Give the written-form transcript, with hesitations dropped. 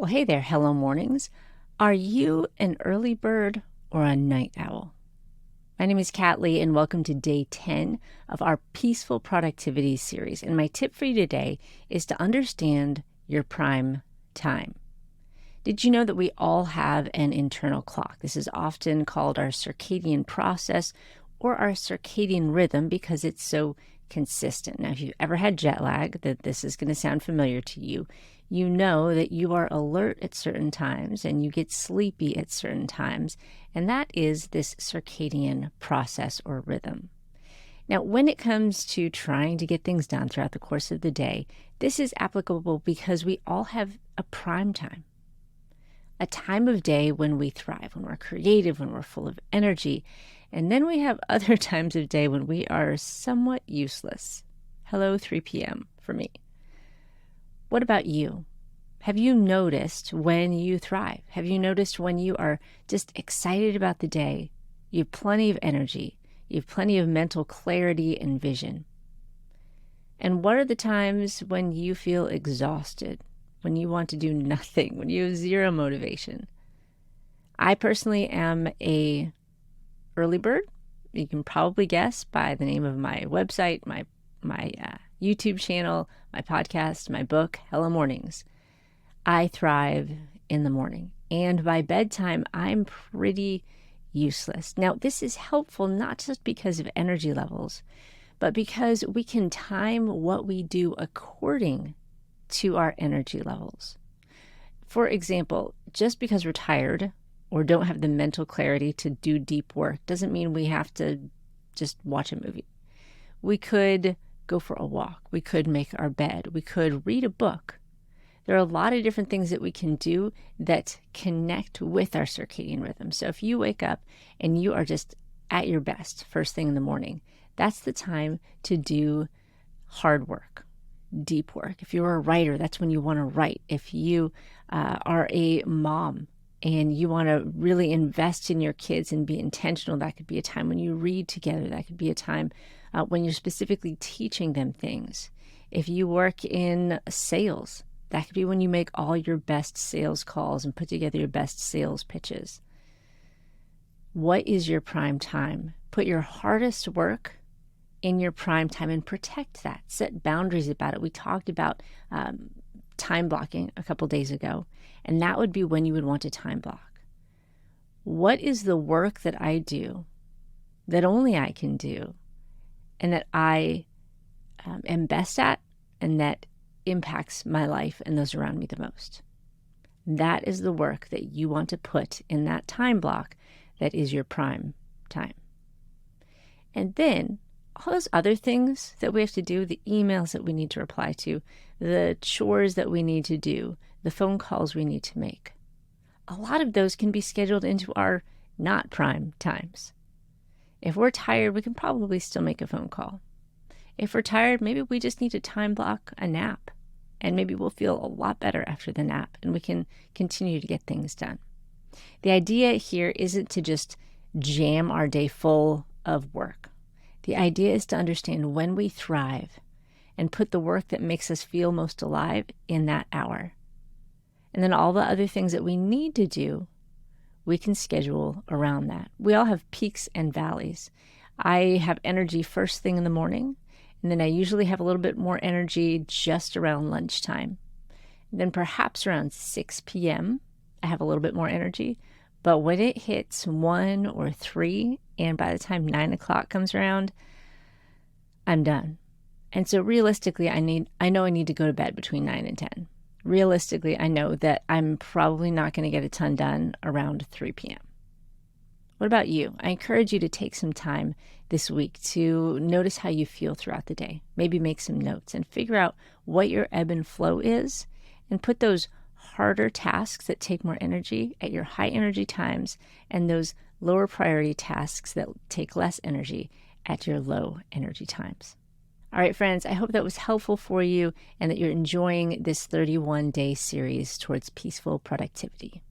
Well, hey there, hello mornings. Are you an early bird or a night owl? My name is Kat Lee, and welcome to day 10 of our Peaceful Productivity series. And my tip for you today is to understand your prime time. Did you know that we all have an internal clock? This is often called our circadian process or our circadian rhythm because it's so consistent. Now, if you've ever had jet lag, that this is going to sound familiar to you. You know that you are alert at certain times and you get sleepy at certain times, and that is this circadian process or rhythm. Now, when it comes to trying to get things done throughout the course of the day, this is applicable because we all have a prime time. A time of day when we thrive, when we're creative, when we're full of energy. And then we have other times of day when we are somewhat useless. Hello, 3 p.m. for me. What about you? Have you noticed when you thrive? Have you noticed when you are just excited about the day? You have plenty of energy. You have plenty of mental clarity and vision. And what are the times when you feel exhausted? When you want to do nothing, when you have zero motivation? I personally am a early bird. You can probably guess by the name of my website, my YouTube channel, my podcast, my book, Hello Mornings. I thrive in the morning, and by bedtime, I'm pretty useless. Now, this is helpful not just because of energy levels, but because we can time what we do according to our energy levels. For example, just because we're tired or don't have the mental clarity to do deep work doesn't mean we have to just watch a movie. We could go for a walk. We could make our bed. We could read a book. There are a lot of different things that we can do that connect with our circadian rhythm. So if you wake up and you are just at your best first thing in the morning, that's the time to do hard work, deep work. If you're a writer, that's when you want to write. If you are a mom and you want to really invest in your kids and be intentional, that could be a time when you read together. That could be a time when you're specifically teaching them things. If you work in sales, that could be when you make all your best sales calls and put together your best sales pitches. What is your prime time? Put your hardest work in your prime time and protect that. Set boundaries about it. We talked about time blocking a couple days ago, and that would be when you would want to time block. What is the work that I do that only I can do and that I am best at and that impacts my life and those around me the most? That is the work that you want to put in that time block that is your prime time. And then all those other things that we have to do, the emails that we need to reply to, the chores that we need to do, the phone calls we need to make, a lot of those can be scheduled into our not prime times. If we're tired, we can probably still make a phone call. If we're tired, maybe we just need to time block a nap, and maybe we'll feel a lot better after the nap, and we can continue to get things done. The idea here isn't to just jam our day full of work. The idea is to understand when we thrive and put the work that makes us feel most alive in that hour. And then all the other things that we need to do, we can schedule around that. We all have peaks and valleys. I have energy first thing in the morning, and then I usually have a little bit more energy just around lunchtime. And then perhaps around 6 p.m., I have a little bit more energy. But when it hits 1 or 3, and by the time 9 o'clock comes around, I'm done. And so realistically, I know I need to go to bed between 9 and 10. Realistically, I know that I'm probably not going to get a ton done around 3 p.m. What about you? I encourage you to take some time this week to notice how you feel throughout the day. Maybe make some notes and figure out what your ebb and flow is and put those harder tasks that take more energy at your high energy times and those lower priority tasks that take less energy at your low energy times. All right, friends, I hope that was helpful for you and that you're enjoying this 31-day series towards peaceful productivity.